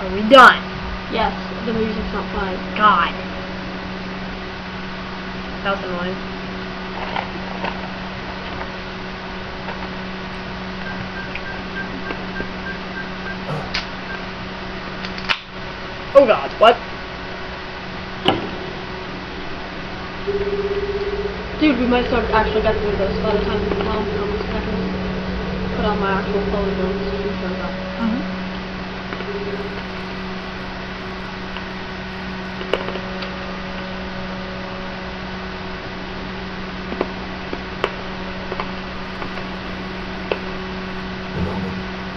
Are we done? Yes, the music's not playing. God. That was annoying. Oh God, what? Dude, we might start actually get through this by the time we come home. I'm just gonna put on my actual clothes and see if turns up.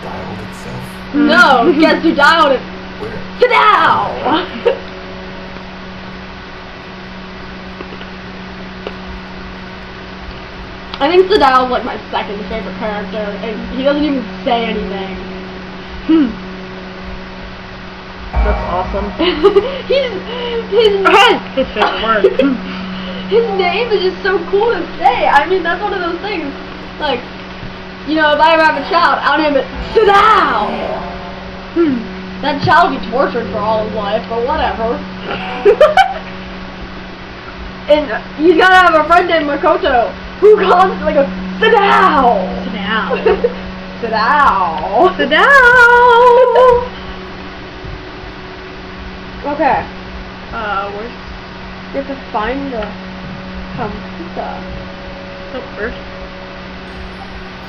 Dialed itself. No, guess who dialed it? Where? Sit down! I think Sadal's like my second favorite character, and he doesn't even say anything. That's awesome. his favorite word. His name is just so cool to say. I mean, that's one of those things. Like, you know, if I ever have a child, I'll name it Sadal. That child will be tortured for all his life, but whatever. And he's gotta have a friend named Makoto who constantly goes, Sadal! Sadal. Sadal! Sadal! Okay. Where's... You have to find the computer. Oh, where's...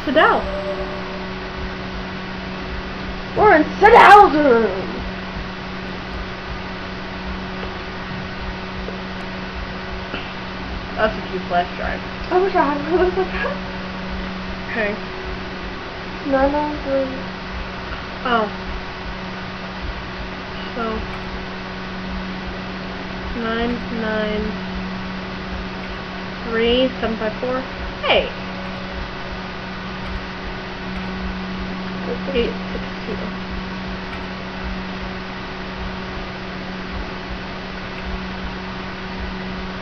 Sadal. We're in Sadal's room! That's a cute flash drive. I wish I had one of those like that. Okay. 993. Oh. So... 993-754. Hey! 862.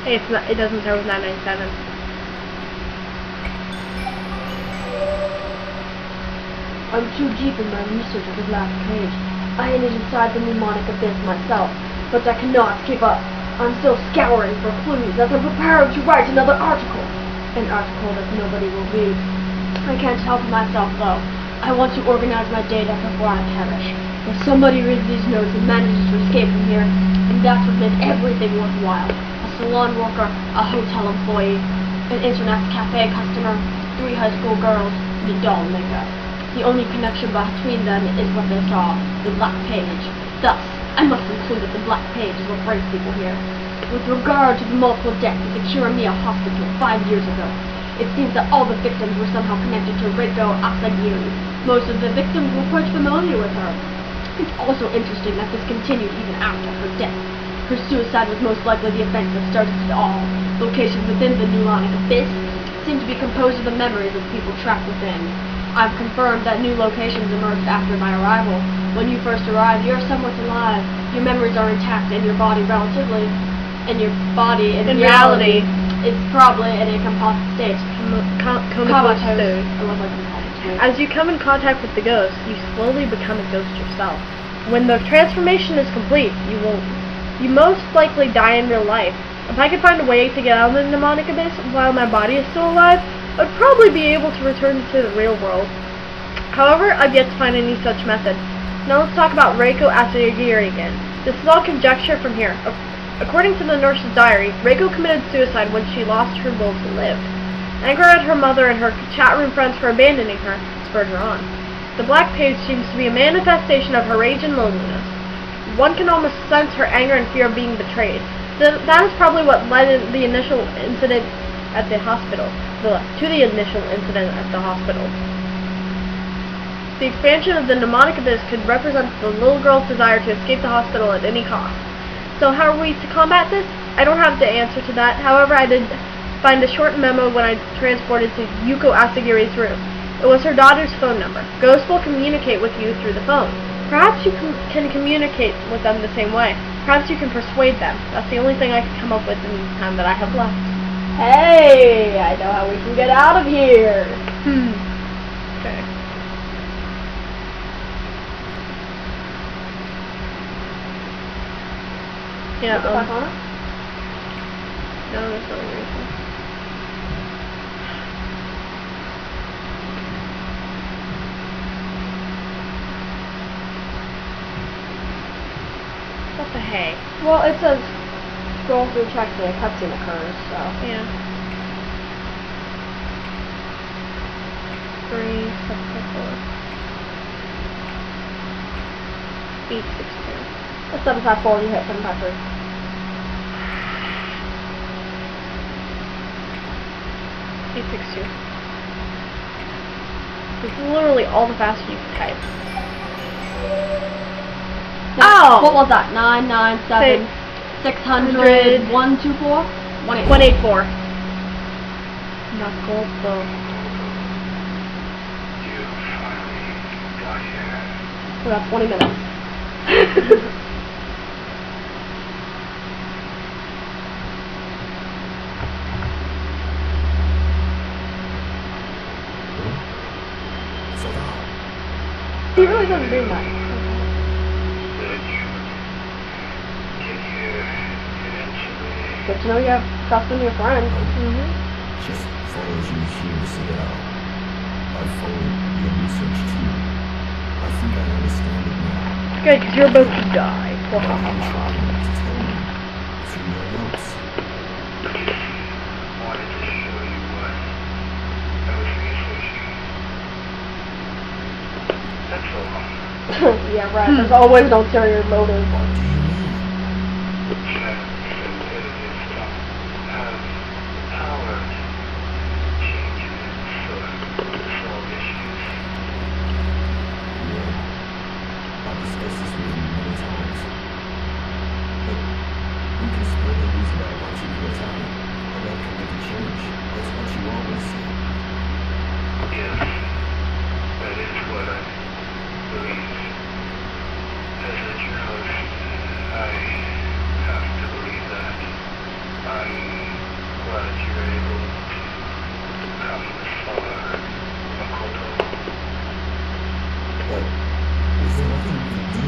Hey, it's not, it doesn't start with 997. I'm too deep in my research of the last page. I ended inside the mnemonic abyss myself, but I cannot keep up. I'm still scouring for clues as I'm preparing to write another article. An article that nobody will read. I can't help myself though. I want to organize my data before I perish. If somebody reads these notes and manages to escape from here, then that would make everything worthwhile. A salon worker, a hotel employee, an internet cafe customer, 3 high school girls, and a doll maker. The only connection between them is what they saw, the black page. Thus, I must conclude that the black page is what brings people here. With regard to the multiple deaths at the Kiramiya hospital 5 years ago, it seems that all the victims were somehow connected to Reiko Asagiri. Most of the victims were quite familiar with her. It's also interesting that this continued even after her death. Her suicide was most likely the event that started it all. Locations within the mnemonic abyss seem to be composed of the memories of people trapped within. I've confirmed that new locations emerged after my arrival. When you first arrived, you're somewhat alive. Your memories are intact, and your body relatively, and your body in reality is probably in a composite state. Comatose. I love my composite state. As you come in contact with the ghost, you slowly become a ghost yourself. When the transformation is complete, you most likely die in real life. If I could find a way to get out of the mnemonic abyss while my body is still alive, I would probably be able to return to the real world. However, I've yet to find any such method. Now let's talk about Reiko Asagiri again. This is all conjecture from here. According to the nurse's diary, Reiko committed suicide when she lost her will to live. Anger at her mother and her chat room friends for abandoning her spurred her on. The black page seems to be a manifestation of her rage and loneliness. One can almost sense her anger and fear of being betrayed. That is probably what led to the initial incident at the hospital. The expansion of the mnemonic abyss could represent the little girl's desire to escape the hospital at any cost. So how are we to combat this? I don't have the answer to that. However, I did find a short memo when I transported to Yuko Asagiri's room. It was her daughter's phone number. Ghosts will communicate with you through the phone. Perhaps you can communicate with them the same way. Perhaps you can persuade them. That's the only thing I can come up with in the time that I have left. Hey, I know how we can get out of here. Okay. Yeah, Get back on it? no, there's no reason. What the hey? Well, it says scroll through text and a cutscene occurs, so. Yeah. 3, 7, 4. 8, 6, 2. It's 754, you hit 753. 862. This is literally all the faster you can type. Oh! What was that? 997 600 124 184. Makoto. So that's 20 minutes. He really doesn't do much. Good to know you have trust in your friends. Just followed you years ago. I followed your research too. I think I understand it now. Good, because you're about to die. What are you trying to tell me through your notes? Wanted to show you what I was researching. That's all. Yeah, right. There's always an ulterior motive. What do you mean? I've discussed this with you many times. But you can spread the news about what you do Italian, and that can make a change. That's what you always say. Yes, that is what I believe. As a journalist, I have to believe that. I'm glad you're able to come this far, Makoto. But is there nothing we can do?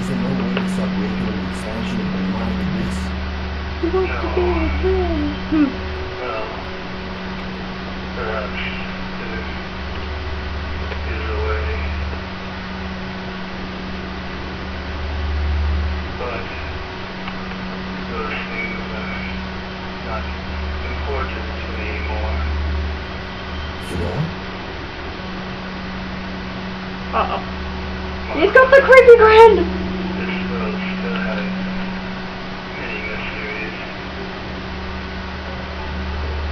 Is there no way to stop regular expansion of the mind of this? He wants to be a friend. Well, perhaps there is a way. But those things are not important to me anymore. Yeah? Uh-oh. He's got the creepy grin! This world still has many mysteries.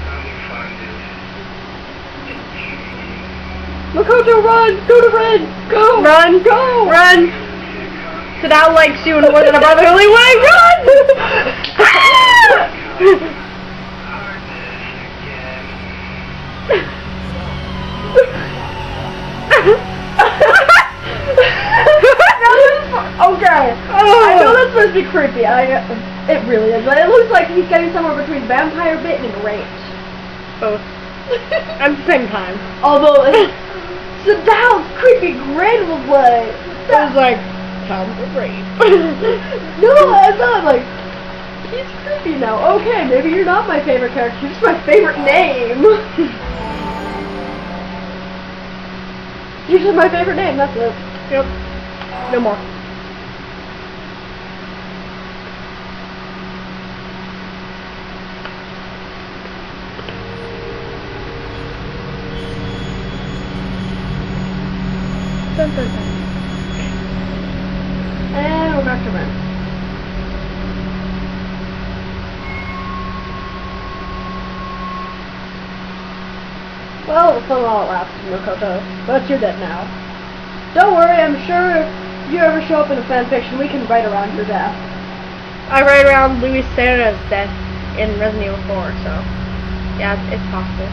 How do you find it intriguing? Makoto, run! Go to Red! Go! Run! Go! Run! Sadao likes you in more than a brotherly way. Run! Hardness again. Okay, I know that's supposed to be creepy. It really is, but it looks like he's getting somewhere between vampire bit and enraged. Both. At the same time. Although, Sadao's creepy grin was like... It was like, time for rape. No, I thought like, he's creepy now. Okay, maybe you're not my favorite character, you're just my favorite name. You're just my favorite name, that's it. Yep. No more. Dun, dun, dun. And we're back to Ren. Well, it was fun while it lasted, Makoto, but you're dead now. Don't worry, I'm sure if you ever show up in a fanfiction, we can write around your death. I write around Luis Serra's death in Resident Evil 4, so yeah, it's possible.